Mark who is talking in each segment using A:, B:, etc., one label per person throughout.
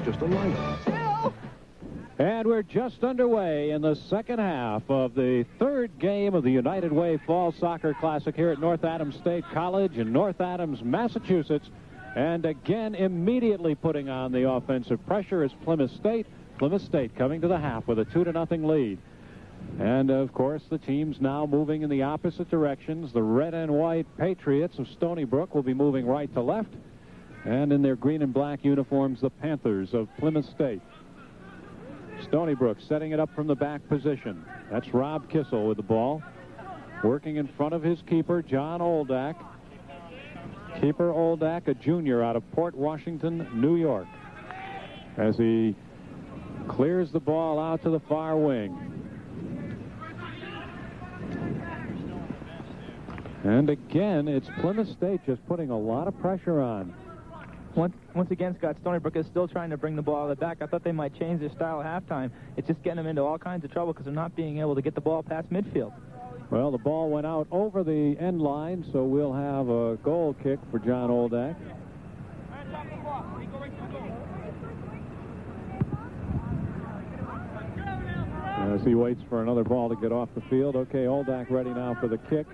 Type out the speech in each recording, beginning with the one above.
A: just a light.
B: And we're just underway in the second half of the third game of the United Way Fall Soccer Classic here at North Adams State College in North Adams, Massachusetts. And again, immediately putting on the offensive pressure is Plymouth State. Plymouth State coming to the half with a 2-0 lead. And, of course, the teams now moving in the opposite directions. The red and white Patriots of Stonybrook will be moving right to left. And in their green and black uniforms, the Panthers of Plymouth State. Stonybrook setting it up from the back position. That's Rob Kissel with the ball. Working in front of his keeper, John Oldak. Keeper Oldak, a junior out of Port Washington, New York. As he clears the ball out to the far wing. And again, it's Plymouth State just putting a lot of pressure on.
C: Once again, Scott, Stonybrook is still trying to bring the ball out of the back. I thought they might change their style at halftime. It's just getting them into all kinds of trouble because they're not being able to get the ball past midfield.
B: Well, the ball went out over the end line, so we'll have a goal kick for John Oldak. As he waits for another ball to get off the field. Okay, Oldak ready now for the kick.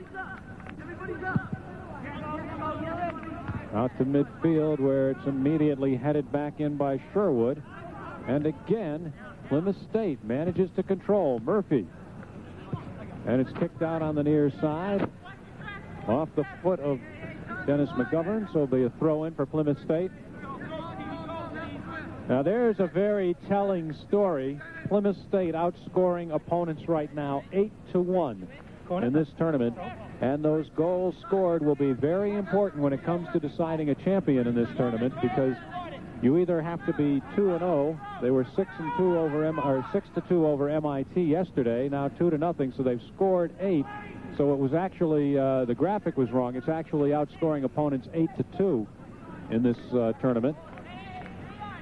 B: Out to midfield where it's immediately headed back in by Sherwood. And again, Plymouth State manages to control Murphy. And it's kicked out on the near side. Off the foot of Dennis McGovern, so it'll be a throw in for Plymouth State. Now there's a very telling story. Plymouth State outscoring opponents right now 8-1 in this tournament. And those goals scored will be very important when it comes to deciding a champion in this tournament, because you either have to be 2-0. They were 6-2 over 6-2 over MIT yesterday. Now 2-0, so they've scored 8. So it was actually the graphic was wrong. It's actually outscoring opponents 8-2 in this tournament.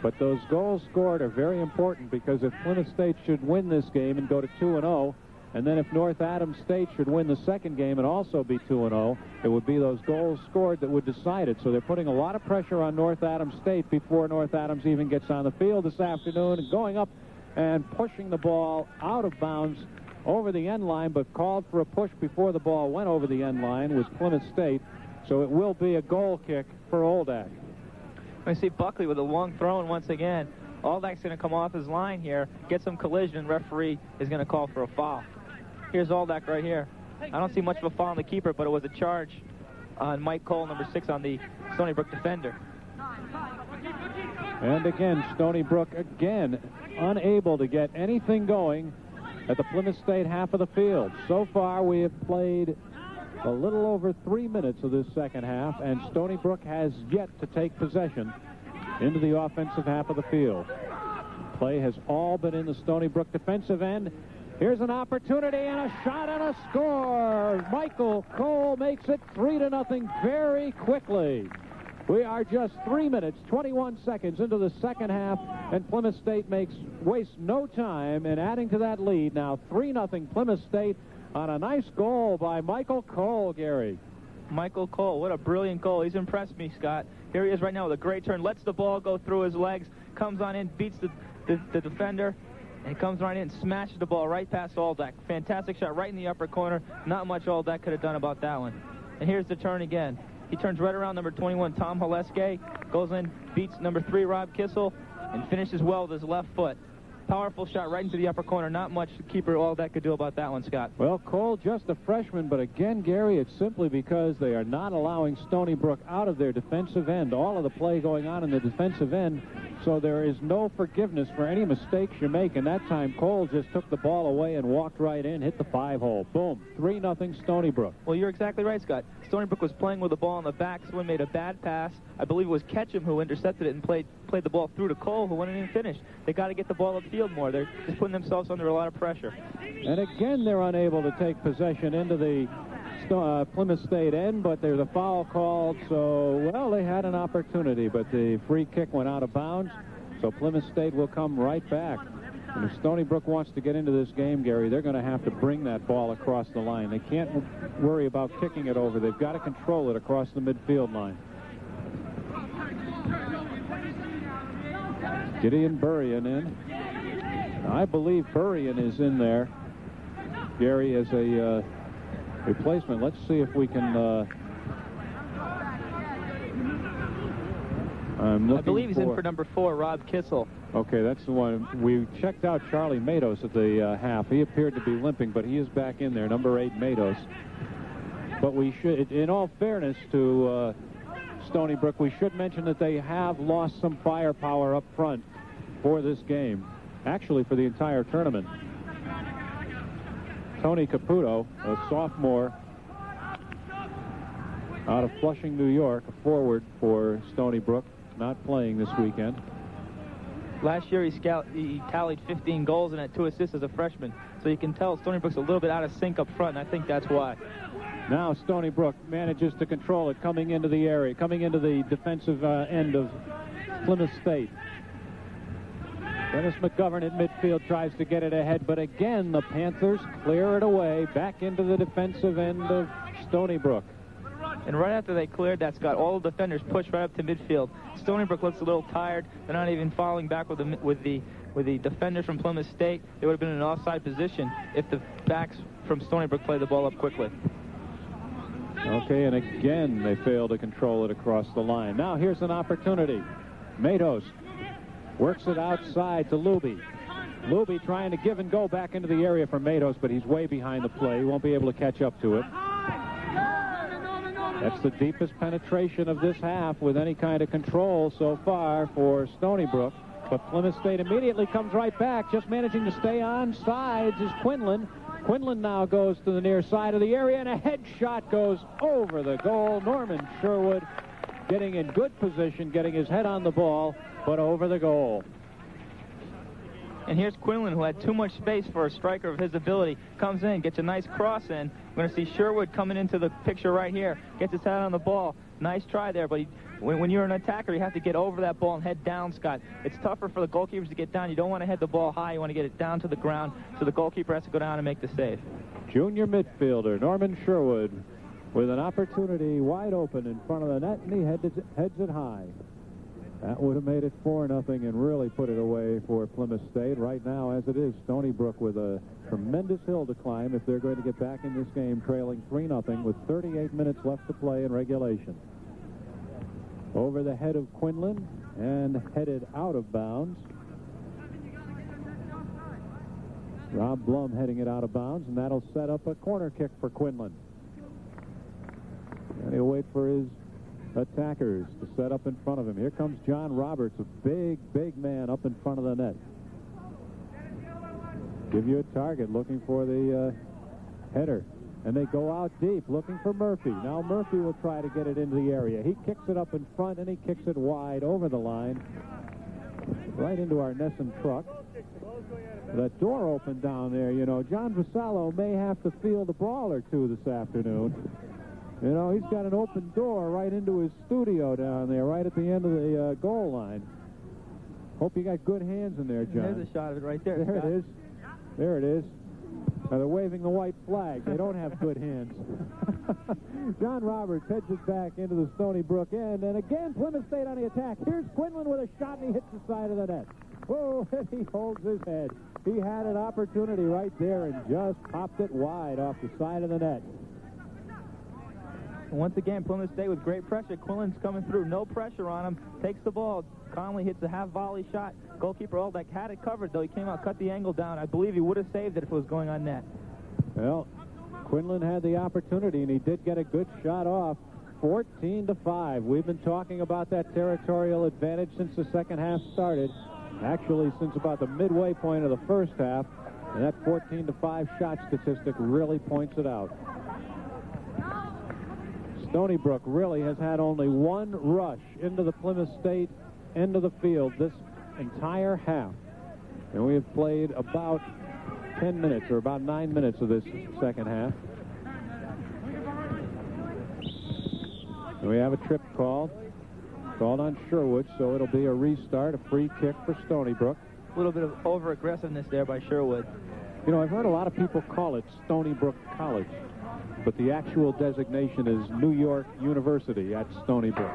B: But those goals scored are very important, because if Plymouth State should win this game and go to 2-0, and then if North Adams State should win the second game and also be 2-0, it would be those goals scored that would decide it. So they're putting a lot of pressure on North Adams State before North Adams even gets on the field this afternoon, and going up and pushing the ball out of bounds over the end line, but called for a push before the ball went over the end line was Plymouth State. So it will be a goal kick for Oldak.
C: I see Buckley with a long throw, and once again, Oldak's going to come off his line here, get some collision, referee is going to call for a foul. Here's Oldak right here. I don't see much of a foul on the keeper, but it was a charge on Mike Cole, number 6, on the Stonybrook defender.
B: And again, Stonybrook again unable to get anything going at the Plymouth State half of the field. So far, we have played a little over 3 minutes of this second half, and Stonybrook has yet to take possession into the offensive half of the field. Play has all been in the Stonybrook defensive end. Here's an opportunity and a shot and a score. Michael Cole makes it 3-0 very quickly. We are just 3 minutes, 21 seconds into the second half, and Plymouth State wastes no time in adding to that lead. Now 3-0 Plymouth State on a nice goal by Michael Cole, Gary.
C: Michael Cole, what a brilliant goal. He's impressed me, Scott. Here he is right now with a great turn. Lets the ball go through his legs, comes on in, beats the defender, and comes right in and smashes the ball right past Oldak. Fantastic shot right in the upper corner. Not much Oldak could have done about that one. And here's the turn again. He turns right around number 21, Tom Haleske, goes in, beats number 3, Rob Kissel, and finishes well with his left foot. Powerful shot right into the upper corner. Not much keeper Oldak could do about that one, Scott.
B: Well, Cole, just a freshman, but again, Gary, it's simply because they are not allowing Stonybrook out of their defensive end. All of the play going on in the defensive end, so there is no forgiveness for any mistakes you make. And that time, Cole just took the ball away and walked right in, hit the 5-hole. Boom, 3-0 Stonybrook.
C: Well, you're exactly right, Scott. Stonybrook was playing with the ball in the back. Someone made a bad pass. I believe it was Ketchum who intercepted it and played the ball through to Cole, who went in and finished. They got to get the ball upfield more. They're just putting themselves under a lot of pressure.
B: And again, they're unable to take possession into the Plymouth State end, but there's a foul called, so, well, they had an opportunity, but the free kick went out of bounds, so Plymouth State will come right back. And if Stonybrook wants to get into this game, Gary, they're going to have to bring that ball across the line. They can't worry about kicking it over. They've got to control it across the midfield line. Gideon Burrian in. I believe Burrian is in there, Gary, as a replacement. Let's see if we can...
C: I believe he's in for number 4, Rob Kissel.
B: Okay, that's the one. We checked out Charlie Matos at the half. He appeared to be limping, but he is back in there, number 8, Matos. But we should, in all fairness to Stony Brook, we should mention that they have lost some firepower up front for this game. Actually, for the entire tournament. Tony Caputo, a sophomore out of Flushing, New York, a forward for Stony Brook, not playing this weekend.
C: Last year he tallied 15 goals and had 2 assists as a freshman. So you can tell Stony Brook's a little bit out of sync up front, and I think that's why.
B: Now Stony Brook manages to control it, coming into the area, coming into the defensive end of Plymouth State. Dennis McGovern at midfield tries to get it ahead, but again the Panthers clear it away back into the defensive end of Stony Brook.
C: And right after they cleared that, Scott, all the defenders pushed right up to midfield. Stony Brook looks a little tired. They're not even following back with the defenders from Plymouth State. They would have been in an offside position if the backs from Stony Brook played the ball up quickly.
B: Okay, and again they fail to control it across the line. Now here's an opportunity. Matos works it outside to Luby. Luby trying to give and go back into the area for Matos, but he's way behind the play. He won't be able to catch up to it. That's the deepest penetration of this half with any kind of control so far for Stony Brook. But Plymouth State immediately comes right back. Just managing to stay on sides is Quinlan. Quinlan now goes to the near side of the area, and a head shot goes over the goal. Norman Sherwood getting in good position, getting his head on the ball, but over the goal.
C: And here's Quinlan, who had too much space for a striker of his ability. Comes in, gets a nice cross in. We're going to see Sherwood coming into the picture right here. Gets his head on the ball. Nice try there, but when you're an attacker, you have to get over that ball and head down, Scott. It's tougher for the goalkeepers to get down. You don't want to head the ball high. You want to get it down to the ground, so the goalkeeper has to go down and make the save. Junior midfielder Norman Sherwood with an opportunity wide open in front of the net, and he heads it high. That would have made it 4-0 and really put it away for Plymouth State. Right now, as it is, Stony Brook with a tremendous hill to climb if they're going to get back in this game, trailing 3-0 with 38 minutes left to play in regulation. Over the head of Quinlan and headed out of bounds. Rob Blum heading it out of bounds, and that'll set up a corner kick for Quinlan. And he'll wait for his attackers to set up in front of him. Here comes John Roberts, a big man up in front of the net. Give you a target, looking for the header. And they go out deep, looking for Murphy. Now Murphy will try to get it into the area. He kicks it up in front, and he kicks it wide over the line, right into our NESN truck. That door opened down there, you know. John Vasallo may have to field a ball or two this afternoon. You know, he's got an open door right into his studio down there, right at the end of the goal line. Hope you got good hands in there, John. There's a shot of it right there.
B: There it is. There it is. Now they're waving the white flag. They don't have good hands. John Roberts heads it back into the Stony Brook end, and again Plymouth State on the attack. Here's Quinlan with a shot, and he hits the side of the net. Whoa, he holds his head. He had an opportunity right there and just popped it wide off the side of the net.
C: Once again, Plymouth State with great pressure. Quinlan's coming through. No pressure on him. Takes the ball. Conley hits a half-volley shot. Goalkeeper Olbeck had it covered, though. He came out, cut the angle down. I believe he would have saved it if it was going on net.
B: Well, Quinlan had the opportunity, and he did get a good shot off. 14-5. We've been talking about that territorial advantage since the second half started. Actually, since about the midway point of the first half. And that 14-5 shot statistic really points it out. Stony Brook really has had only one rush into the Plymouth State end of the field this entire half. And we have played about 10 minutes or about 9 minutes of this second half. And we have a trip called on Sherwood, so it'll be a restart, a free kick for Stony Brook.
C: A little bit of over-aggressiveness there by Sherwood.
B: You know, I've heard a lot of people call it Stony Brook College, but the actual designation is New York University at Stony Brook.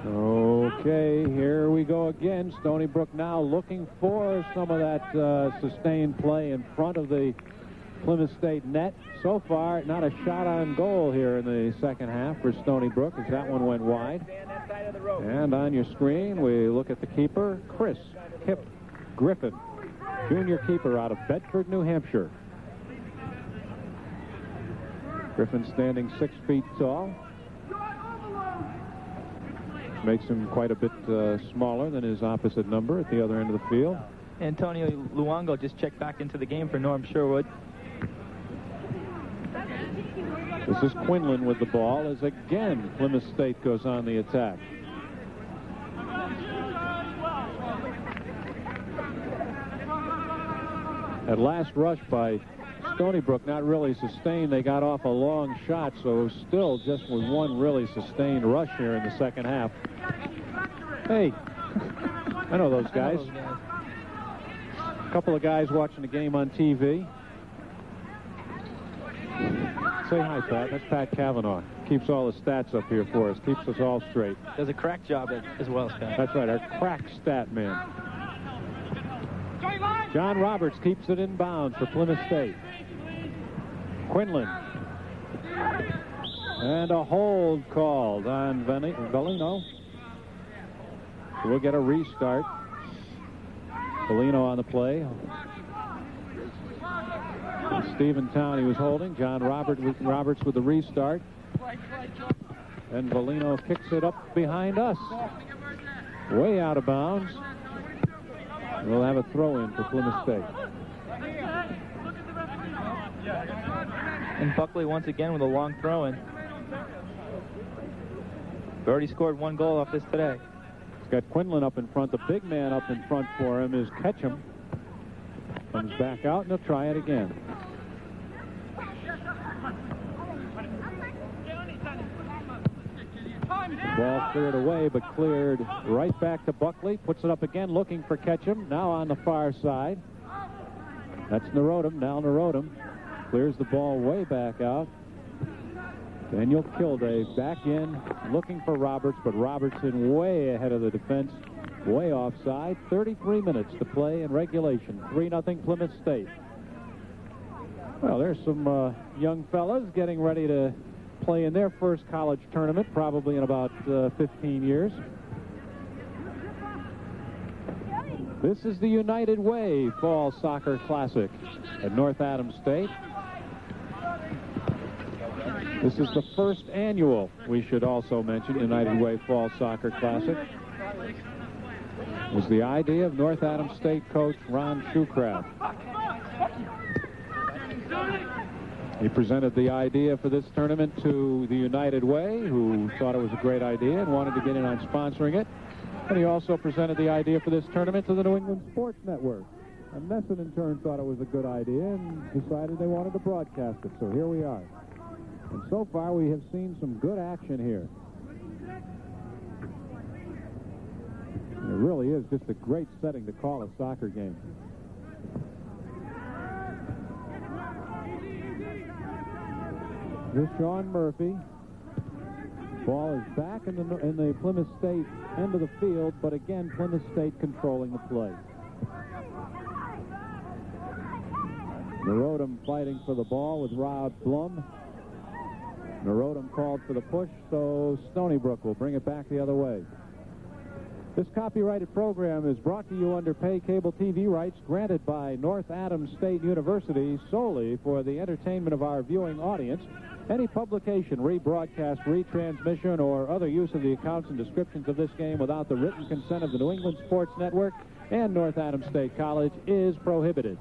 B: Okay, here we go again. Stonybrook now looking for some of that sustained play in front of the Plymouth State net. So far, not a shot on goal here in the second half for Stonybrook, as that one went wide. And on your screen, we look at the keeper, Chris Kip Griffin, junior keeper out of Bedford, New Hampshire. Griffin standing 6 feet tall. Makes him quite a bit smaller than his opposite number at the other end of the field.
C: Antonio Luongo just checked back into the game for Norm Sherwood.
B: This is Quinlan with the ball as again Plymouth State goes on the attack. At last rush by Stonybrook, not really sustained. They got off a long shot, so still just with one really sustained rush here in the second half. Hey, I know those guys. A couple of guys watching the game on TV. Say hi, Pat. That's Pat Cavanaugh. Keeps all the stats up here for us. Keeps us all straight.
C: Does a crack job as well, Scott.
B: That's right, our crack stat man. John Roberts keeps it in bounds for Plymouth State. Quinlan. And a hold called on Bellino. We'll get a restart. Bellino on the play. Stephen Town he was holding. John Roberts with the restart. And Bellino kicks it up behind us. Way out of bounds. We'll have a throw-in for Plymouth State.
C: And Buckley once again with a long throw-in. Already scored 1 goal off this today.
B: He's got Quinlan up in front. The big man up in front for him is Ketchum. Comes back out and he'll try it again. Ball cleared away, but cleared right back to Buckley. Puts it up again, looking for Ketchum. Now on the far side. That's Narodum. Now Narodum clears the ball way back out. Daniel Kilday back in, looking for Roberts, but Robertson way ahead of the defense, way offside. 33 minutes to play in regulation. 3-0 Plymouth State. Well, there's some young fellas getting ready to play in their first college tournament, probably in about 15 years. This is the United Way Fall Soccer Classic at North Adams State. This is the first annual, we should also mention, United Way Fall Soccer Classic. It was the idea of North Adams State coach Ron Shoecraft. He presented the idea for this tournament to the United Way, who thought it was a great idea and wanted to get in on sponsoring it. And he also presented the idea for this tournament to the New England Sports Network. And NESN, in turn, thought it was a good idea and decided they wanted to broadcast it. So here we are. And so far, we have seen some good action here. It really is just a great setting to call a soccer game. This is Sean Murphy. Ball is back in the Plymouth State end of the field, but again, Plymouth State controlling the play. Narodum fighting for the ball with Rod Blum. Narodum called for the push, so Stonybrook will bring it back the other way. This copyrighted program is brought to you under pay cable TV rights granted by North Adams State University solely for the entertainment of our viewing audience. Any publication, rebroadcast, retransmission, or other use of the accounts and descriptions of this game without the written consent of the New England Sports Network and North Adams State College is prohibited.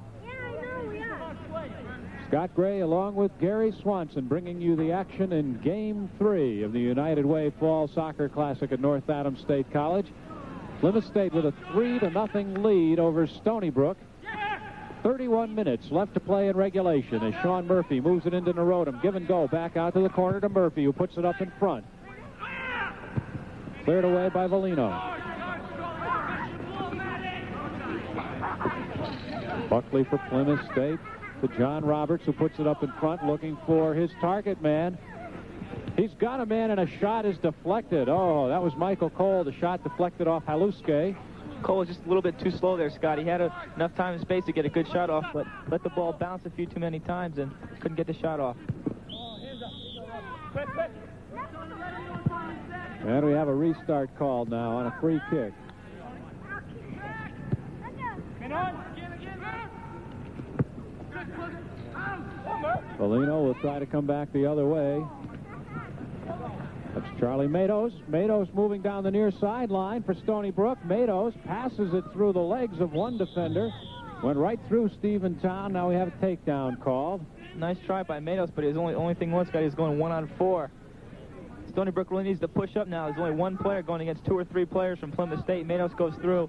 B: Scott Gray along with Gary Swanson bringing you the action in Game 3 of the United Way Fall Soccer Classic at North Adams State College. Plymouth State with a 3-0 lead over Stonybrook. 31 minutes left to play in regulation as Sean Murphy moves it into Narodum. Give and go back out to the corner to Murphy, who puts it up in front. Cleared away by Bellino. Buckley for Plymouth State to John Roberts, who puts it up in front, looking for his target man. He's got a man, and a shot is deflected. Oh, that was Michael Cole. The shot deflected off Haluske.
C: Cole was just a little bit too slow there, Scott. He had enough time and space to get a good shot off, but let the ball bounce a few too many times and couldn't get the shot off.
B: And we have a restart called now on a free kick. Bellino will try to come back the other way. That's Charlie Matos. Matos moving down the near sideline for Stonybrook. Matos passes it through the legs of one defender. Went right through Stephen Town. Now we have a takedown called.
C: Nice try by Matos, but his only thing was, Scott, he's going 1-on-4. Stonybrook really needs to push up now. There's only one player going against 2 or 3 players from Plymouth State. Matos goes through.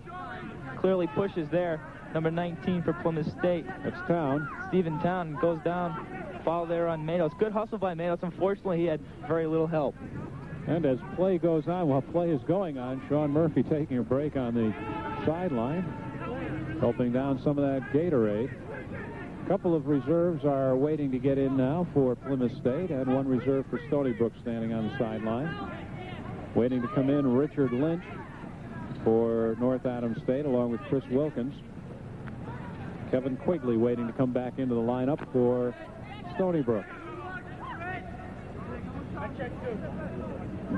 C: Clearly pushes there. Number 19 for Plymouth State.
B: That's Town.
C: Stephen Town goes down. Foul there on Matos. Good hustle by Matos. Unfortunately, he had very little help.
B: And as play goes on, while play is going on, Sean Murphy taking a break on the sideline, helping down some of that Gatorade. A couple of reserves are waiting to get in now for Plymouth State, and one reserve for Stonybrook standing on the sideline. Waiting to come in, Richard Lynch for North Adams State, along with Chris Wilkins. Kevin Quigley waiting to come back into the lineup for Stonybrook.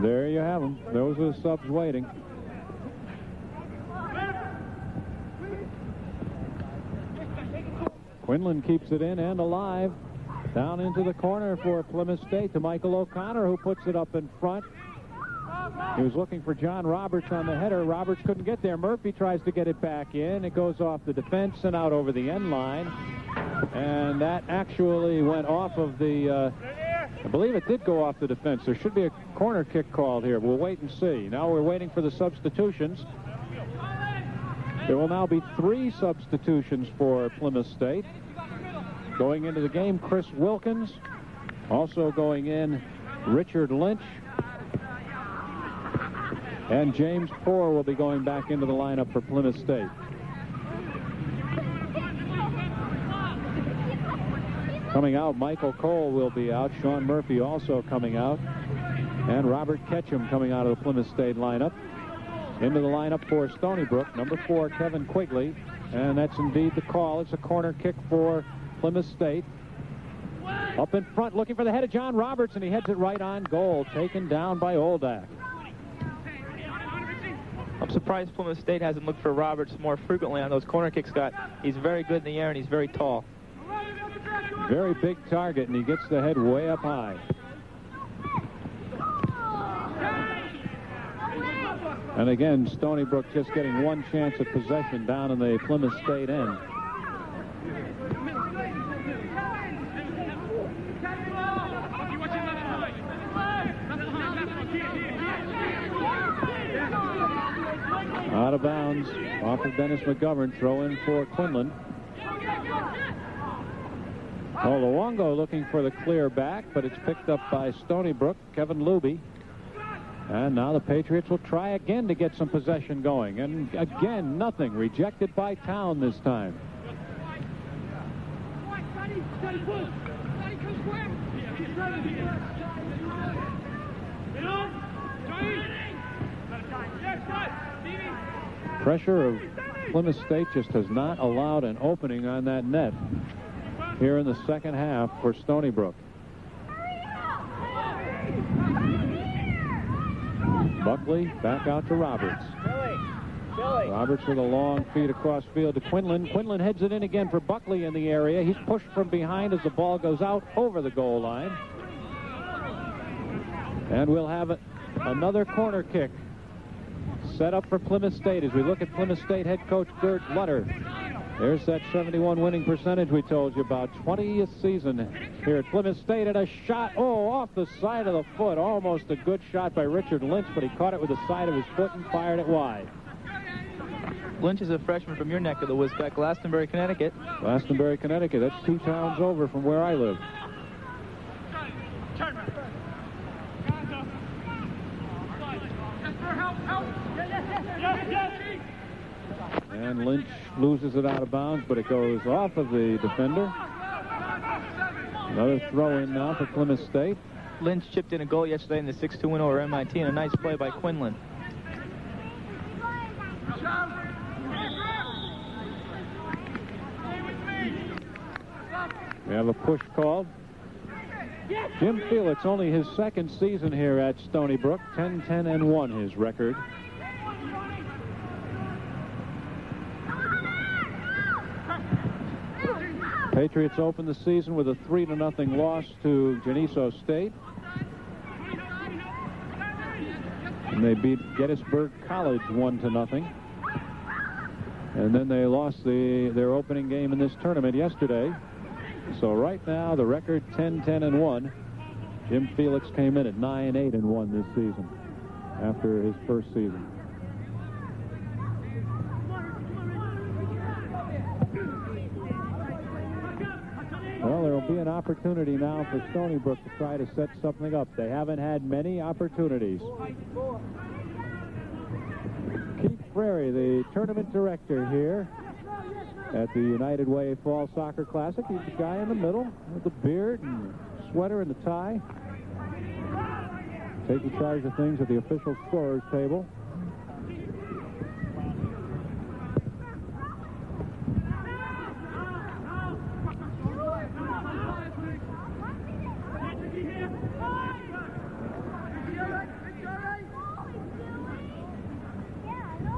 B: There you have them. Those are the subs waiting. Quinlan keeps it in and alive. Down into the corner for Plymouth State to Michael O'Connor, who puts it up in front. He was looking for John Roberts on the header. Roberts couldn't get there. Murphy tries to get it back in. It goes off the defense and out over the end line. And that actually went off of the... I believe it did go off the defense. There should be a corner kick called here. We'll wait and see. Now we're waiting for the substitutions. There will now be 3 substitutions for Plymouth State. Going into the game, Chris Wilkins. Also going in, Richard Lynch. And James Poore will be going back into the lineup for Plymouth State. Coming out, Michael Cole will be out. Sean Murphy also coming out. And Robert Ketchum coming out of the Plymouth State lineup. Into the lineup for Stonybrook, number 4, Kevin Quigley. And that's indeed the call. It's a corner kick for Plymouth State. Up in front, looking for the head of John Roberts, and he heads it right on goal. Taken down by Oldak.
C: I'm surprised Plymouth State hasn't looked for Roberts more frequently on those corner kicks, Scott. He's very good in the air, and he's very tall.
B: Very big target, and he gets the head way up high. And again, Stonybrook just getting one chance at possession down in the Plymouth State end. Out of bounds off of Dennis McGovern. Throw in for Quinlan. Luongo looking for the clear back, but it's picked up by Stonybrook, Kevin Luby. And now the Patriots will try again to get some possession going. And again, nothing. Rejected by Town this time. Pressure of Plymouth State just has not allowed an opening on that net here in the second half for Stonybrook. Buckley back out to Roberts. Roberts with a long feed across field to Quinlan. Quinlan heads it in again for Buckley in the area. He's pushed from behind as the ball goes out over the goal line. And we'll have another corner kick set up for Plymouth State as we look at Plymouth State head coach Gert Lutter. There's that 71 winning percentage we told you about. 20th season here at Plymouth State, and a shot, off the side of the foot. Almost a good shot by Richard Lynch, but he caught it with the side of his foot and fired it wide.
C: Lynch is a freshman from your neck of the woods, back Glastonbury, Connecticut.
B: Glastonbury, Connecticut. That's 2 towns over from where I live. And Lynch loses it out of bounds, but it goes off of the defender. Another throw-in now for Plymouth State.
C: Lynch chipped in a goal yesterday in the 6-2 win over MIT, and a nice play by Quinlan.
B: We have a push called. Jim Felix, only his second season here at Stonybrook, 10-10-1 his record. Patriots opened the season with a 3-0 loss to Geneseo State. And they beat Gettysburg College 1-0. And then they lost their opening game in this tournament yesterday. So right now the record 10-10-1. Jim Felix came in at 9-8-1 this season after his first season. Well, there will be an opportunity now for Stonybrook to try to set something up. They haven't had many opportunities. Keith Frary, the tournament director here at the United Way Fall Soccer Classic. He's the guy in the middle with the beard and sweater and the tie, taking charge of things at the official scorers table.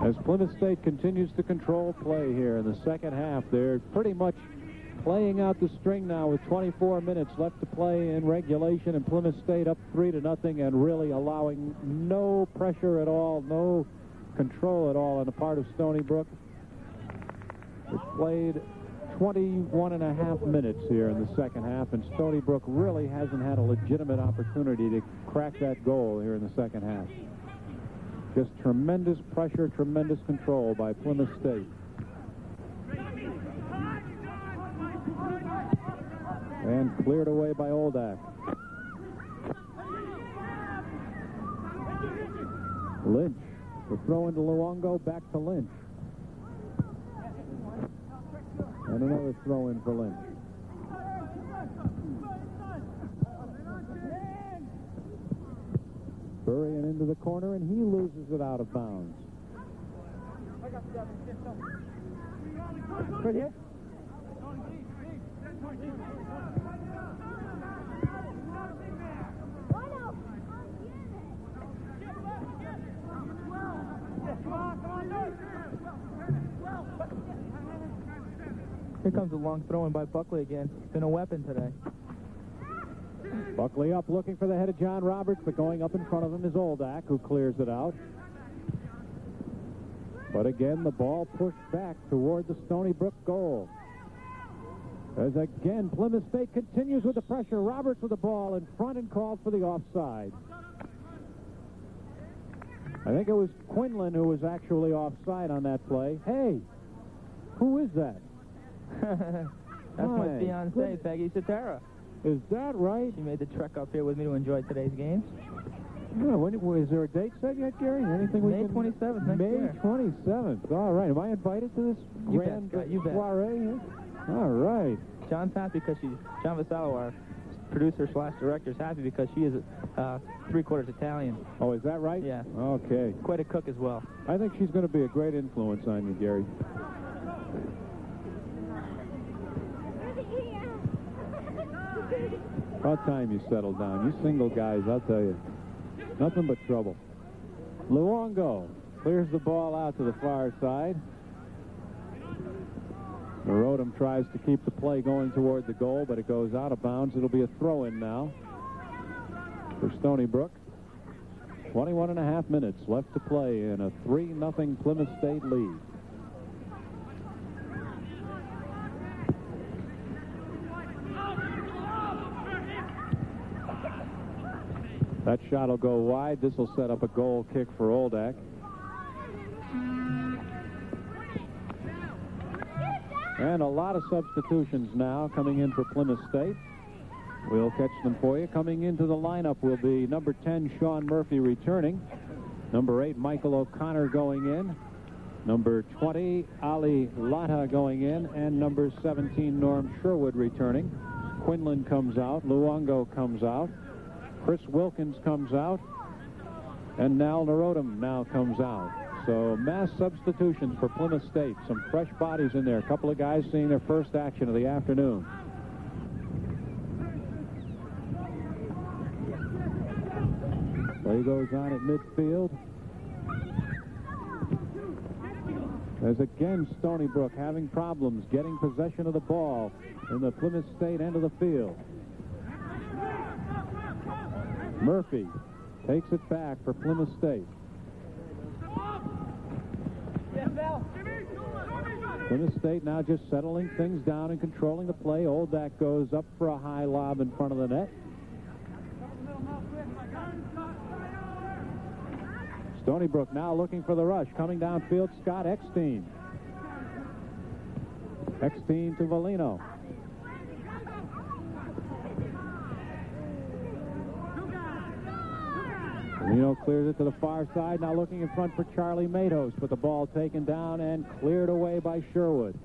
B: As Plymouth State continues to control play here in the second half, they're pretty much playing out the string now with 24 minutes left to play in regulation, and Plymouth State up 3-0 and really allowing no pressure at all, no control at all on the part of Stonybrook. They played 21.5 minutes here in the second half, and Stonybrook really hasn't had a legitimate opportunity to crack that goal here in the second half. Just tremendous pressure, tremendous control by Plymouth State. And cleared away by Oldak. Lynch. The throw into Luongo, back to Lynch. And another throw in for Lynch. Burying into the corner, and he loses it out of bounds. Right here.
C: Here comes a long throw in by Buckley again. It's been a weapon today.
B: Buckley up, looking for the head of John Roberts, but going up in front of him is Oldak, who clears it out. But again, the ball pushed back toward the Stonybrook goal. As again, Plymouth State continues with the pressure. Roberts with the ball in front and called for the offside. I think it was Quinlan who was actually offside on that play. Hey, who is that?
C: That's my fiancée, Peggy Cetera.
B: Is that right?
C: She made the trek up here with me to enjoy today's games.
B: Yeah, is there a date set yet, Gary? Anything we
C: May 27th next year.
B: May 27th. All right. Am I invited to this grand soiree here? All right.
C: John's happy because John Vassallo, our producer/director, is happy because she is 3/4 Italian.
B: Oh, is that right?
C: Yeah.
B: Okay.
C: Quite a cook as well.
B: I think she's going to be a great influence on you, Gary. About time you settle down. You single guys, I'll tell you. Nothing but trouble. Luongo clears the ball out to the far side. Rodham tries to keep the play going toward the goal, but it goes out of bounds. It'll be a throw-in now for Stonybrook. 21.5 minutes left to play in a 3-0 Plymouth State lead. That shot will go wide. This will set up a goal kick for Oldak. And a lot of substitutions now coming in for Plymouth State. We'll catch them for you. Coming into the lineup will be number 10, Sean Murphy, returning. Number 8, Michael O'Connor going in. Number 20, Ali Latta going in. And number 17, Norm Sherwood, returning. Quinlan comes out. Luongo comes out. Chris Wilkins comes out. And Nal Narodum now comes out. So mass substitutions for Plymouth State. Some fresh bodies in there. A couple of guys seeing their first action of the afternoon. Play goes on at midfield. As again, Stonybrook having problems getting possession of the ball in the Plymouth State end of the field. Murphy takes it back for Plymouth State. Plymouth State now just settling things down and controlling the play. Oldak goes up for a high lob in front of the net. Stonybrook now looking for the rush. Coming downfield, Scott Eckstein. Eckstein to Valino. Valino clears it to the far side. Now looking in front for Charlie Matos, but the ball taken down and cleared away by Sherwood.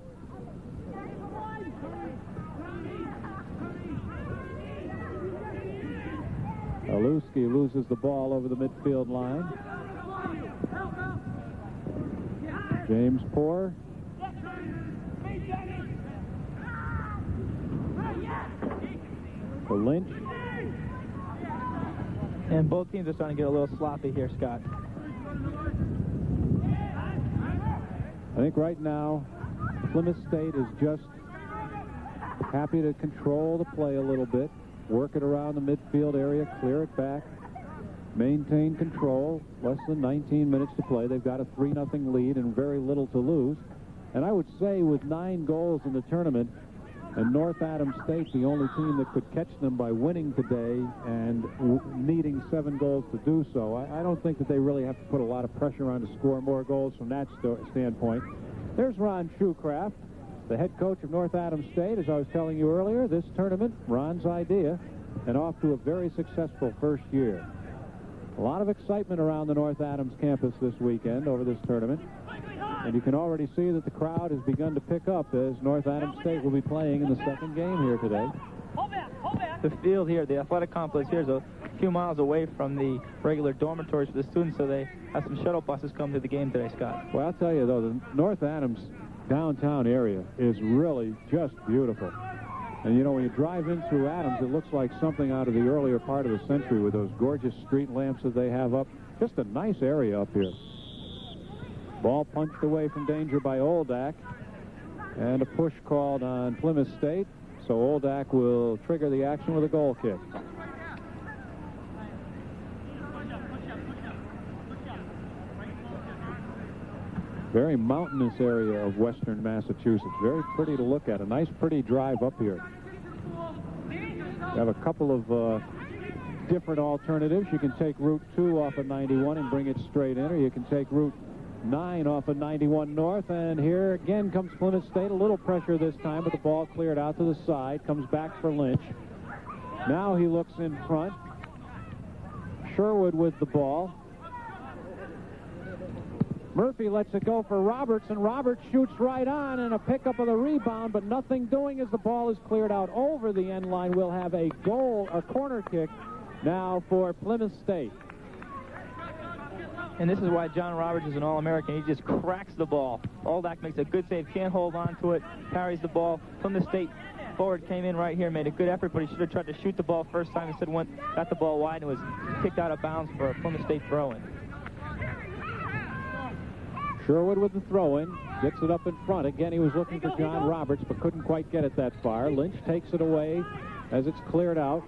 B: Aluski loses the ball over the midfield line. James Poor. For Lynch.
C: And both teams are starting to get a little sloppy here, Scott.
B: I think right now Plymouth State is just happy to control the play a little bit, work it around the midfield area, clear it back, maintain control. Less than 19 minutes to play. They've got a 3-0 lead and very little to lose. And I would say with 9 goals in the tournament, and North Adams State the only team that could catch them by winning today and needing 7 goals to do so, I don't think that they really have to put a lot of pressure on to score more goals from that standpoint. There's Ron Shoecraft, the head coach of North Adams State. As I was telling you earlier, this tournament, Ron's idea, and off to a very successful first year. A lot of excitement around the North Adams campus this weekend over this tournament. And you can already see that the crowd has begun to pick up as North Adams State will be playing in the second game here today.
C: The field here, the athletic complex here, is a few miles away from the regular dormitories for the students, so they have some shuttle buses come to the game today, Scott.
B: Well, I'll tell you, though, the North Adams downtown area is really just beautiful. And, you know, when you drive in through Adams, it looks like something out of the earlier part of the century with those gorgeous street lamps that they have up. Just a nice area up here. Ball punched away from danger by Oldak. And a push called on Plymouth State. So Oldak will trigger the action with a goal kick. Very mountainous area of western Massachusetts. Very pretty to look at. A nice, pretty drive up here. You have a couple of different alternatives. You can take Route 2 off of 91 and bring it straight in, or you can take Route 9 off of 91 North. And here again comes Plymouth State. A little pressure this time, but the ball cleared out to the side. Comes back for Lynch. Now he looks in front. Sherwood with the ball. Murphy lets it go for Roberts, and Roberts shoots right on, and a pickup of the rebound, but nothing doing as the ball is cleared out over the end line. We'll have a goal, a corner kick now for Plymouth State.
C: And this is why John Roberts is an All-American. He just cracks the ball. Oldak makes a good save, can't hold on to it, carries the ball. Plymouth State forward came in right here, made a good effort, but he should have tried to shoot the ball first time. Instead got the ball wide and was kicked out of bounds for a Plymouth State throw-in.
B: Sherwood with the throw-in, gets it up in front. Again, he was looking for John Roberts, but couldn't quite get it that far. Lynch takes it away as it's cleared out.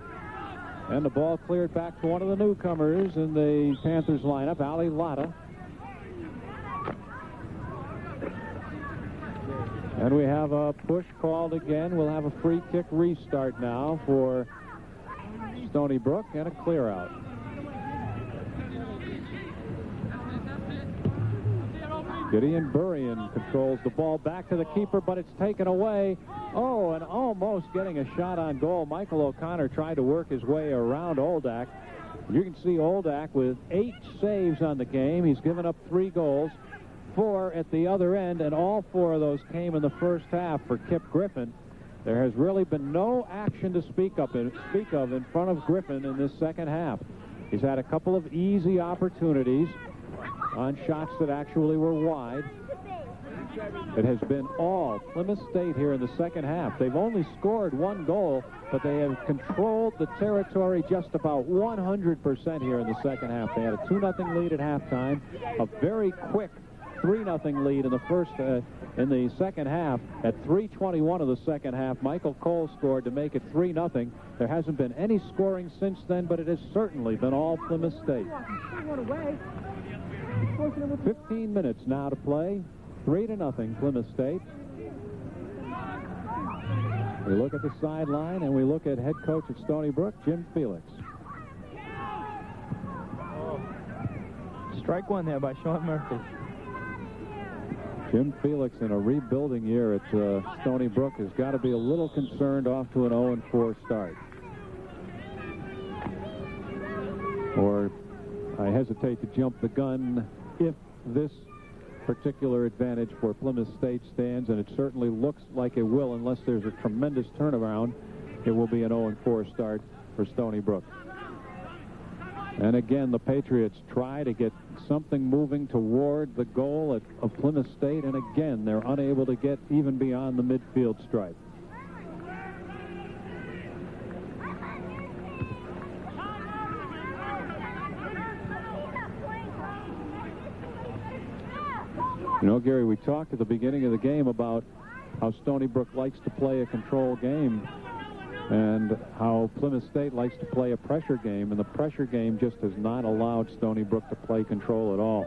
B: And the ball cleared back to one of the newcomers in the Panthers lineup, Ali Latta. And we have a push called again. We'll have a free kick restart now for Stonybrook and a clear out. Gideon Burrion controls the ball back to the keeper, but it's taken away. Oh, and almost getting a shot on goal. Michael O'Connor tried to work his way around Oldak. You can see Oldak with 8 saves on the game. He's given up 3 goals, 4 at the other end, and all 4 of those came in the first half for Kip Griffin. There has really been no action to speak of in front of Griffin in this second half. He's had a couple of easy opportunities on shots that actually were wide. It has been all Plymouth State here in the second half. They've only scored one goal, but they have controlled the territory just about 100% here in the second half. They had a 2-0 lead at halftime, a very quick 3-0 lead in the second half. At 3:21 of the second half, Michael Cole scored to make it 3-0. There hasn't been any scoring since then, but it has certainly been all Plymouth State. 15 minutes now to play. 3-0 Plymouth State. We look at the sideline and we look at head coach at Stonybrook, Jim Felix.
C: Strike one there by Sean Murphy.
B: Jim Felix, in a rebuilding year at Stonybrook, has got to be a little concerned off to an 0-4 start. Or I hesitate to jump the gun if this particular advantage for Plymouth State stands, and it certainly looks like it will unless there's a tremendous turnaround. It will be an 0-4 start for Stonybrook. And again, the Patriots try to get something moving toward the goal of Plymouth State, and again, they're unable to get even beyond the midfield stripe. You know, Gary, we talked at the beginning of the game about how Stonybrook likes to play a control game and how Plymouth State likes to play a pressure game, and the pressure game just has not allowed Stonybrook to play control at all.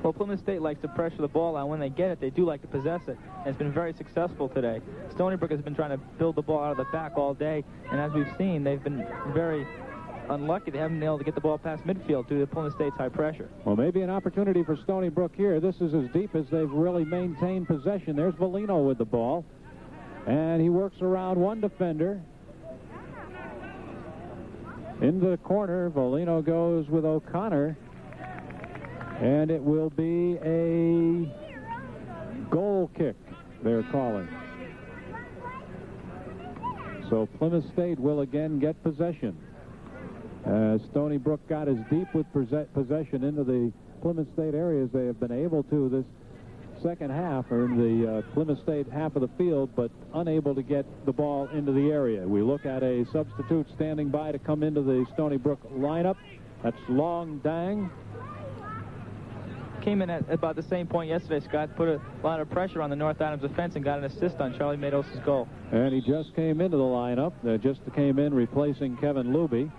C: Well, Plymouth State likes to pressure the ball out. When they get it, they do like to possess it, and it's been very successful today. Stonybrook has been trying to build the ball out of the back all day, and as we've seen, they've been very unlucky. They haven't been able to get the ball past midfield due to Plymouth State's high pressure.
B: Well, maybe an opportunity for Stonybrook here. This is as deep as they've really maintained possession. There's Volino with the ball, and he works around one defender. Into the corner, Volino goes with O'Connor, and it will be a goal kick, they're calling. So Plymouth State will again get possession. Stonybrook got as deep with possession into the Plymouth State area as they have been able to this second half, or in the Plymouth State half of the field, but unable to get the ball into the area. We look at a substitute standing by to come into the Stonybrook lineup. That's Long Dang.
C: Came in at about the same point yesterday, Scott. Put a lot of pressure on the North Adams defense and got an assist on Charlie Mados' goal.
B: And he just came into the lineup. Just came in replacing Kevin Luby.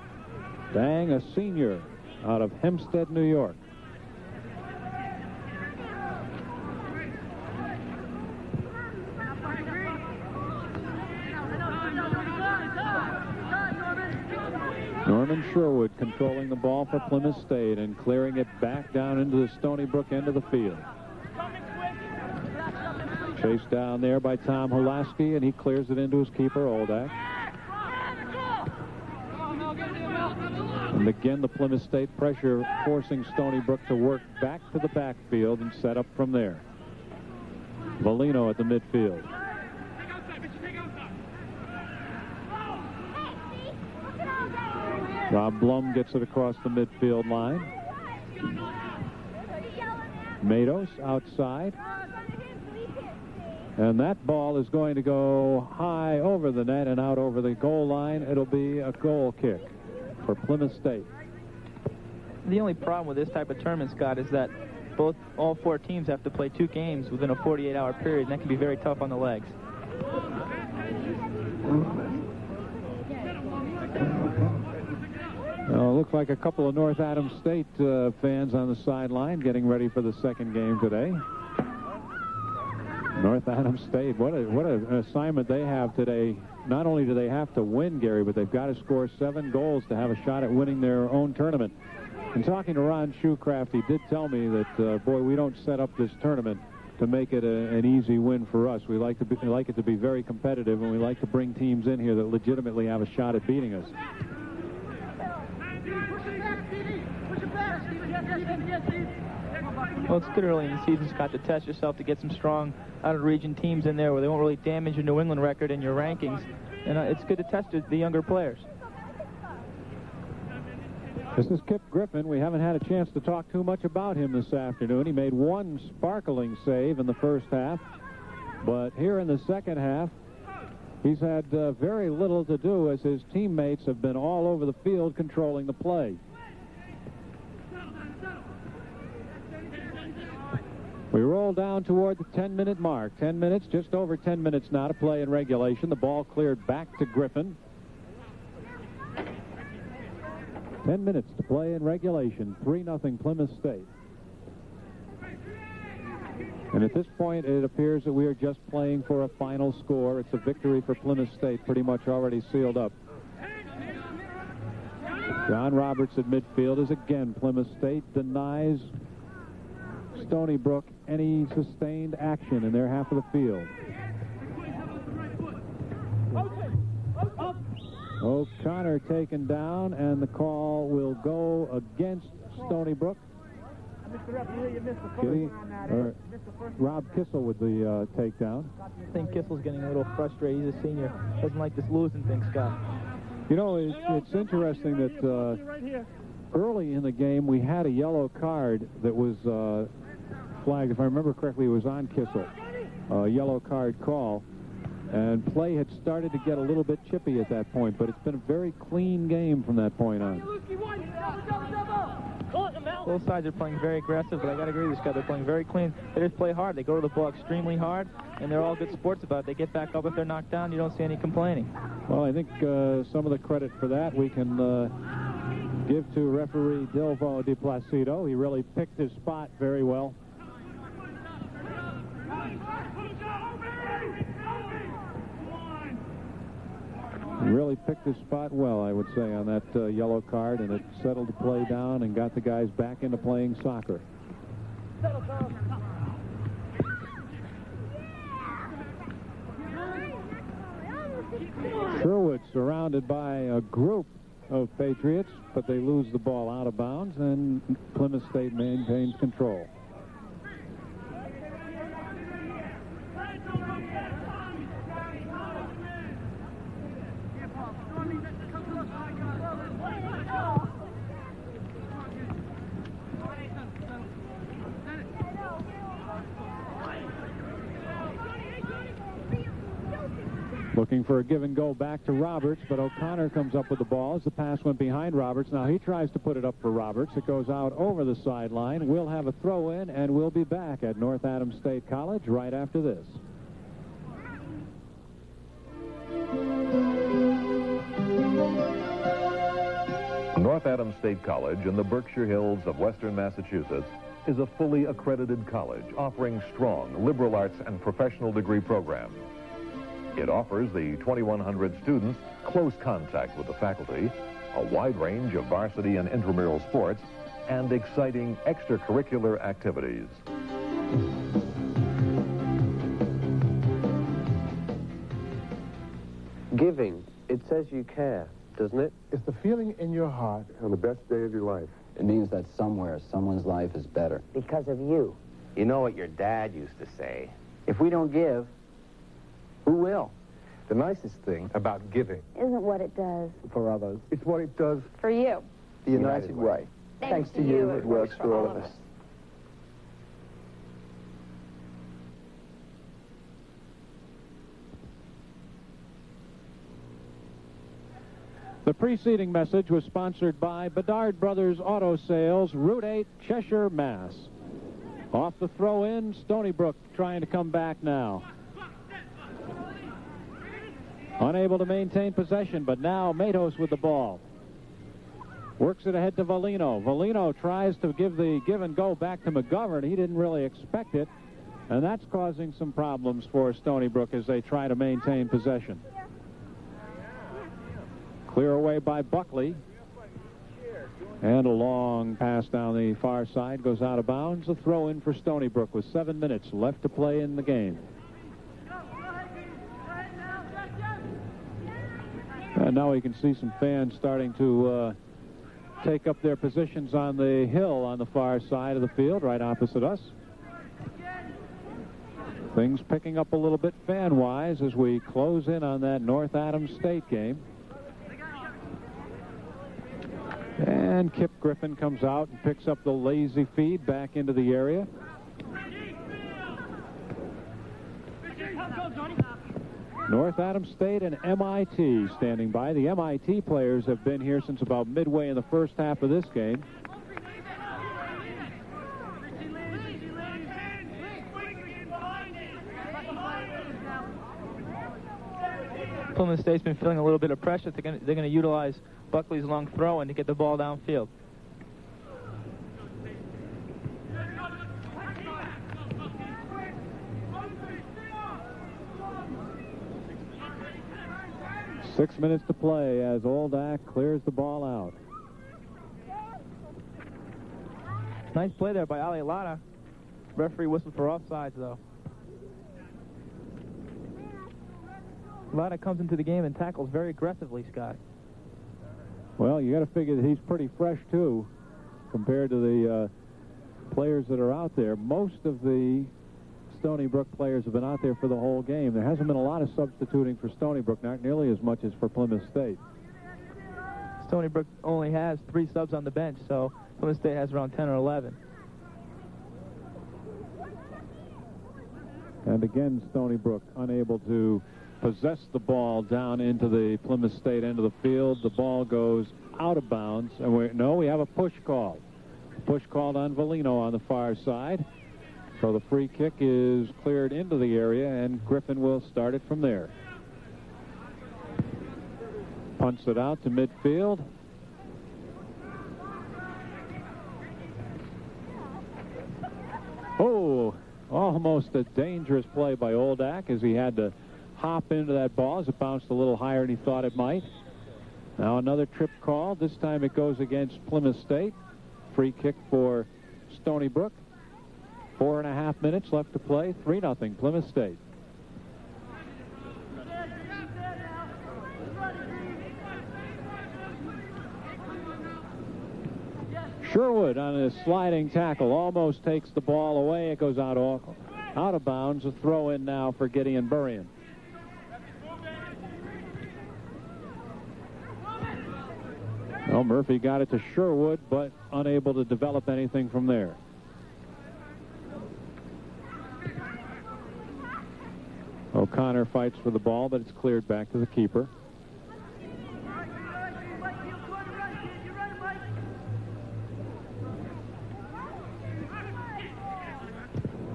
B: Dang, a senior out of Hempstead, New York. Norman Sherwood controlling the ball for Plymouth State and clearing it back down into the Stonybrook end of the field. Chased down there by Tom Hulaski, and he clears it into his keeper, Oldak. And again, the Plymouth State pressure forcing Stonybrook to work back to the backfield and set up from there. Volino at the midfield. Rob Blum gets it across the midfield line. Mados outside. And that ball is going to go high over the net and out over the goal line. It'll be a goal kick for Plymouth State.
C: The only problem with this type of tournament, Scott, is that all four teams have to play 2 games within a 48-hour period, and that can be very tough on the legs.
B: Well, it looks like a couple of North Adams State fans on the sideline getting ready for the second game today. North Adams State, what an assignment they have today. Not only do they have to win, Gary, but they've got to score 7 goals to have a shot at winning their own tournament. And talking to Ron Shoecraft, he did tell me that, boy, we don't set up this tournament to make it an easy win for us. We like it to be very competitive, and we like to bring teams in here that legitimately have a shot at beating us.
C: Well, it's good early in the season, Scott, to test yourself, to get some strong out-of-region teams in there where they won't really damage your New England record and your rankings. And it's good to test the younger players.
B: This is Kip Griffin. We haven't had a chance to talk too much about him this afternoon. He made one sparkling save in the first half, but here in the second half, he's had very little to do as his teammates have been all over the field controlling the play. We roll down toward the 10-minute mark. 10 minutes, just over 10 minutes now to play in regulation. The ball cleared back to Griffin. 10 minutes to play in regulation. 3-0 Plymouth State. And at this point, it appears that we are just playing for a final score. It's a victory for Plymouth State, pretty much already sealed up. John Roberts at midfield as again Plymouth State denies Stonybrook any sustained action in their half of the field. O'Connor taken down, and the call will go against Stonybrook. Rob Kissel with the takedown.
C: I think Kissel's getting a little frustrated. He's a senior. Doesn't like this losing thing, Scott.
B: You know, it's interesting that early in the game we had a yellow card that was flagged. If I remember correctly, it was on Kissel. A yellow card call. And play had started to get a little bit chippy at that point, but it's been a very clean game from that point on.
C: Both sides are playing very aggressive, but I got to agree with this guy. They're playing very clean. They just play hard. They go to the ball extremely hard, and they're all good sports about it. They get back up if they're knocked down. You don't see any complaining.
B: Well, I think some of the credit for that we can give to referee Dilvo de Placido. He really picked his spot very well. He really picked his spot well, I would say, on that yellow card, and it settled the play down and got the guys back into playing soccer. Sherwood surrounded by a group of Patriots, but they lose the ball out of bounds, and Plymouth State maintains control. Looking for a give and go back to Roberts, but O'Connor comes up with the ball as the pass went behind Roberts. Now he tries to put it up for Roberts. It goes out over the sideline. We'll have a throw in, and we'll be back at North Adams State College right after this.
A: North Adams State College in the Berkshire Hills of western Massachusetts is a fully accredited college offering strong liberal arts and professional degree programs. It offers the 2,100 students close contact with the faculty, a wide range of varsity and intramural sports, and exciting extracurricular activities.
D: Giving, it says you care, doesn't it?
E: It's the feeling in your heart on the best day of your life.
F: It means that somewhere, someone's life is better.
G: Because of you.
H: You know what your dad used to say?
F: If we don't give, who will?
E: The nicest thing about giving
G: Isn't what it does.
E: for others, it's what it does
G: For you.
E: the United Way.
G: Thanks to you,
E: it works for all of us.
B: The preceding message was sponsored by Bedard Brothers Auto Sales, Route 8, Cheshire, Mass. Off the throw-in, Stonybrook trying to come back now. Unable to maintain possession, but now Matos with the ball. Works it ahead to Volino. Volino tries to give the give and go back to McGovern. He didn't really expect it, and that's causing some problems for Stonybrook as they try to maintain possession. Clear away by Buckley. And a long pass down the far side goes out of bounds. A throw in for Stonybrook with 7 minutes left to play in the game. And now we can see some fans starting to take up their positions on the hill on the far side of the field, right opposite us. Things picking up a little bit fan-wise as we close in on that North Adams State game. And Kip Griffin comes out and picks up the lazy feed back into the area. North Adams State and MIT standing by. The MIT players have been here since about midway in the first half of this game.
C: Plymouth State's been feeling a little bit of pressure. They're going to utilize Buckley's long throw and to get the ball downfield.
B: Six minutes to play as Oldak clears the ball out.
C: Nice play there by Ali Lada. Referee whistled for offsides, though. Lada comes into the game and tackles very aggressively, Scott.
B: Well, you got to figure that he's pretty fresh, too, compared to the players that are out there. Most of the Stonybrook players have been out there for the whole game. There hasn't been a lot of substituting for Stonybrook, not nearly as much as for Plymouth State.
C: Stonybrook only has 3 subs on the bench, so Plymouth State has around 10 or 11.
B: And again, Stonybrook unable to possess the ball down into the Plymouth State end of the field. The ball goes out of bounds, and we have a push call. A push called on Valino on the far side. So the free kick is cleared into the area, and Griffin will start it from there. Punts it out to midfield. Oh, almost a dangerous play by Oldak as he had to hop into that ball as it bounced a little higher than he thought it might. Now another trip call. This time it goes against Plymouth State. Free kick for Stonybrook. 4.5 minutes left to play. 3-0 Plymouth State. Sherwood on a sliding tackle almost takes the ball away. It goes out of bounds. A throw in now for Gideon Burrian. Well, Murphy got it to Sherwood, but unable to develop anything from there. O'Connor fights for the ball, but it's cleared back to the keeper.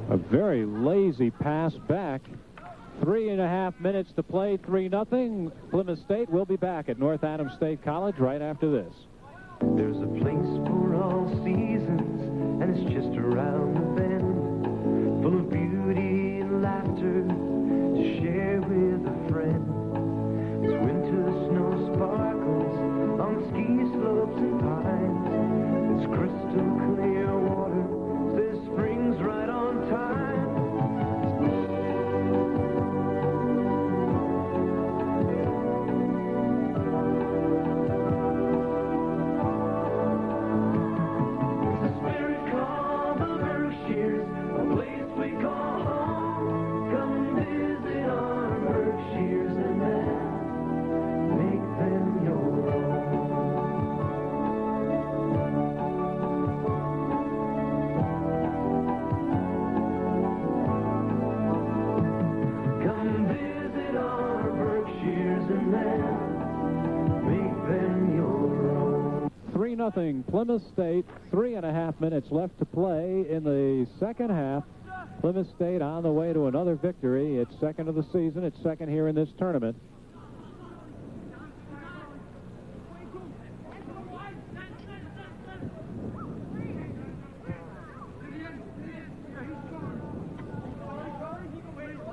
B: A very lazy pass back. 3.5 minutes to play, 3-0. Plymouth State will be back at North Adams State College right after this.
I: There's a place for all seasons, and it's just around the bend, full of beauty and laughter to share with a friend. It's winter, snow sparkles on the ski slopes and pines. It's crystal clear water, there's springs right on time. Come visit our Berkshires and then make them your own.
B: 3-0 Plymouth State. 3.5 minutes left to play in the second half. Plymouth State on the way to another victory. It's second of the season. It's second here in this tournament.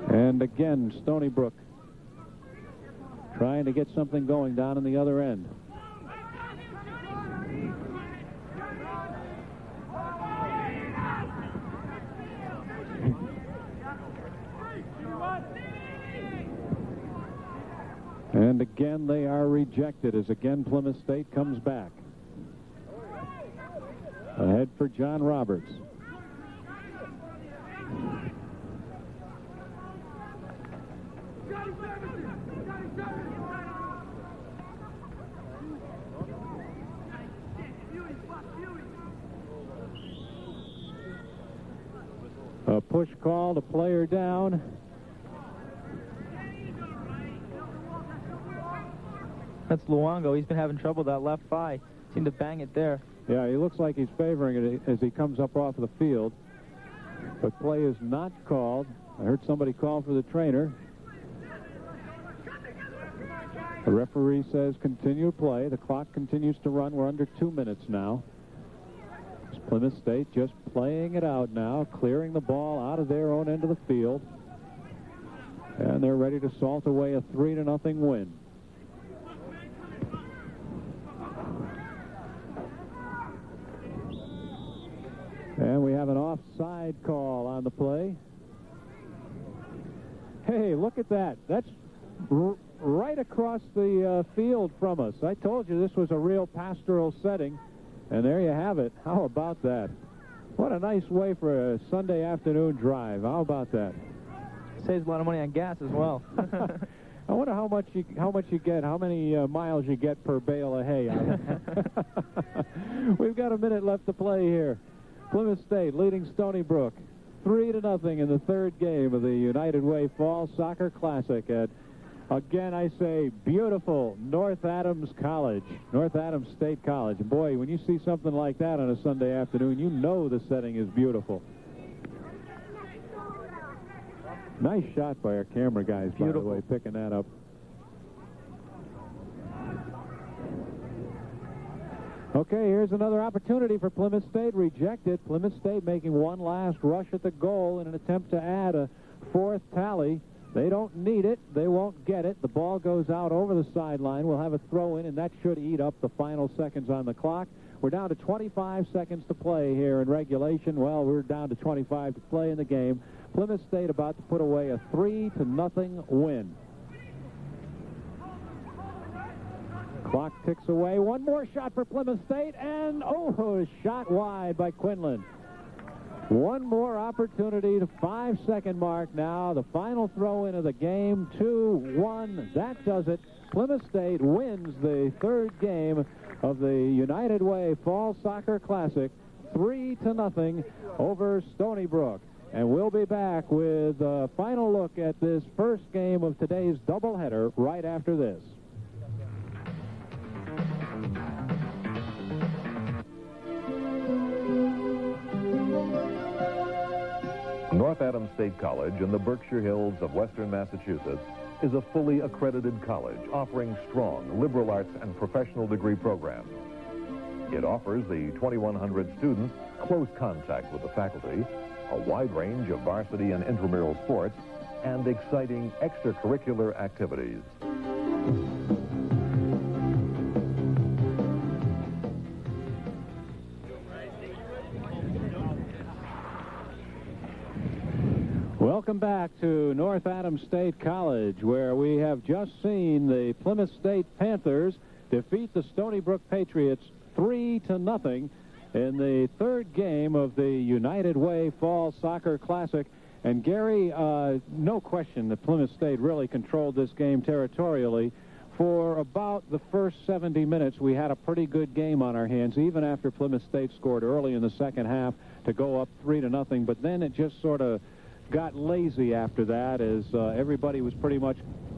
B: And again, Stonybrook trying to get something going down in the other end. And again, they are rejected as again Plymouth State comes back. Head for John Roberts. A push call, to player down.
C: That's Luongo. He's been having trouble with that left thigh. Seemed to bang it there.
B: Yeah, he looks like he's favoring it as he comes up off of the field. But play is not called. I heard somebody call for the trainer. The referee says continue play. The clock continues to run. We're under 2 minutes now. It's Plymouth State just playing it out now, clearing the ball out of their own end of the field. And they're ready to salt away a 3-0 win. And we have an offside call on the play. Hey, look at that. That's right across the field from us. I told you this was a real pastoral setting, and there you have it. How about that? What a nice way for a Sunday afternoon drive. How about that?
C: Saves a lot of money on gas as well.
B: I wonder how much you get, how many miles you get per bale of hay. We've got a minute left to play here. Plymouth State leading Stonybrook 3-0 in the third game of the United Way Fall Soccer Classic at, again, I say, beautiful North Adams College, North Adams State College. And boy, when you see something like that on a Sunday afternoon, you know the setting is beautiful. Nice shot by our camera guys, by the way, picking that up. Okay, here's another opportunity for Plymouth State. Rejected. Plymouth State making one last rush at the goal in an attempt to add a fourth tally. They don't need it. They won't get it. The ball goes out over the sideline. We'll have a throw in, and that should eat up the final seconds on the clock. We're down to 25 seconds to play here in regulation. Well, we're down to 25 to play in the game. Plymouth State about to put away a 3-0 win. Clock ticks away. One more shot for Plymouth State, and a shot wide by Quinlan. One more opportunity to 5-second mark now. The final throw-in of the game, 2-1. That does it. Plymouth State wins the third game of the United Way Fall Soccer Classic, 3-0 over Stonybrook. And we'll be back with a final look at this first game of today's doubleheader right after this.
A: North Adams State College in the Berkshire Hills of Western Massachusetts is a fully accredited college offering strong liberal arts and professional degree programs. It offers the 2,100 students close contact with the faculty, a wide range of varsity and intramural sports, and exciting extracurricular activities.
B: Welcome back to North Adams State College, where we have just seen the Plymouth State Panthers defeat the Stonybrook Patriots 3-0 in the third game of the United Way Fall Soccer Classic. And Gary, no question that Plymouth State really controlled this game territorially. For about the first 70 minutes, we had a pretty good game on our hands, even after Plymouth State scored early in the second half to go up 3-0. But then it just sort of got lazy after that, as everybody was pretty much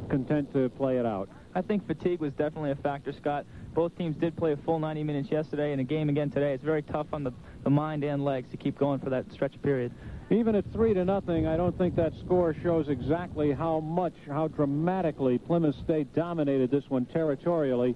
B: content to play it out.
C: I think fatigue was definitely a factor, Scott. Both teams did play a full 90 minutes yesterday, and a game again today. It's very tough on the mind and legs to keep going for that stretch period.
B: Even at 3-0, I don't think that score shows exactly how dramatically Plymouth State dominated this one territorially.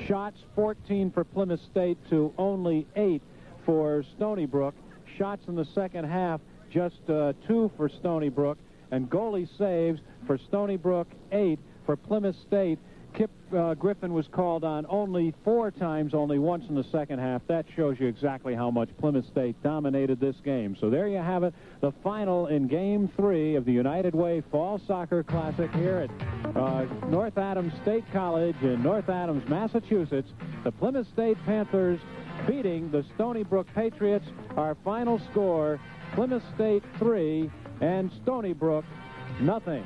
B: Shots 14 for Plymouth State to only 8 for Stonybrook. Shots in the second half, just 2 for Stonybrook, and goalie saves for Stonybrook, 8 for Plymouth State. Kip Griffin was called on only 4 times, only once in the second half. That shows you exactly how much Plymouth State dominated this game. So there you have it, the final in Game 3 of the United Way Fall Soccer Classic here at North Adams State College in North Adams, Massachusetts. The Plymouth State Panthers beating the Stonybrook Patriots. Our final score, Plymouth State 3 and Stonybrook nothing.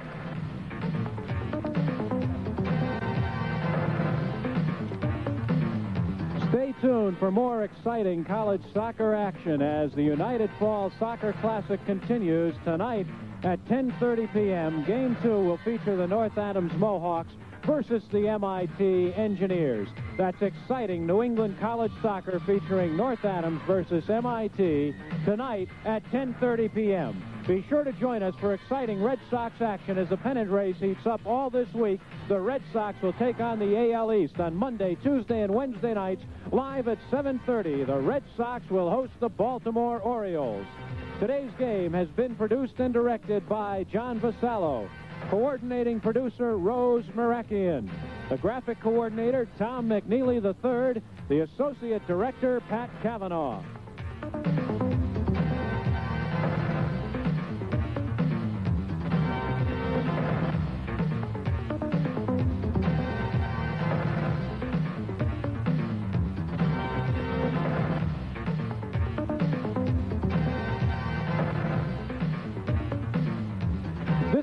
B: Stay tuned for more exciting college soccer action as the United Fall Soccer Classic continues tonight at 10:30 p.m. Game 2 will feature the North Adams Mohawks versus the MIT Engineers. That's exciting New England college soccer featuring North Adams versus MIT tonight at 10:30 p.m. Be sure to join us for exciting Red Sox action as the pennant race heats up all this week. The Red Sox will take on the AL East on Monday, Tuesday, and Wednesday nights live at 7:30. The Red Sox will host the Baltimore Orioles. Today's game has been produced and directed by John Vasallo. Coordinating producer Rose Marakian. The graphic coordinator Tom McNeely III. The associate director Pat Cavanaugh.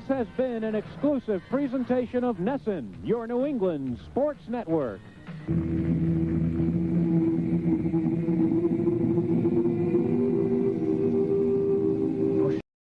B: This has been an exclusive presentation of NESN, your New England Sports Network.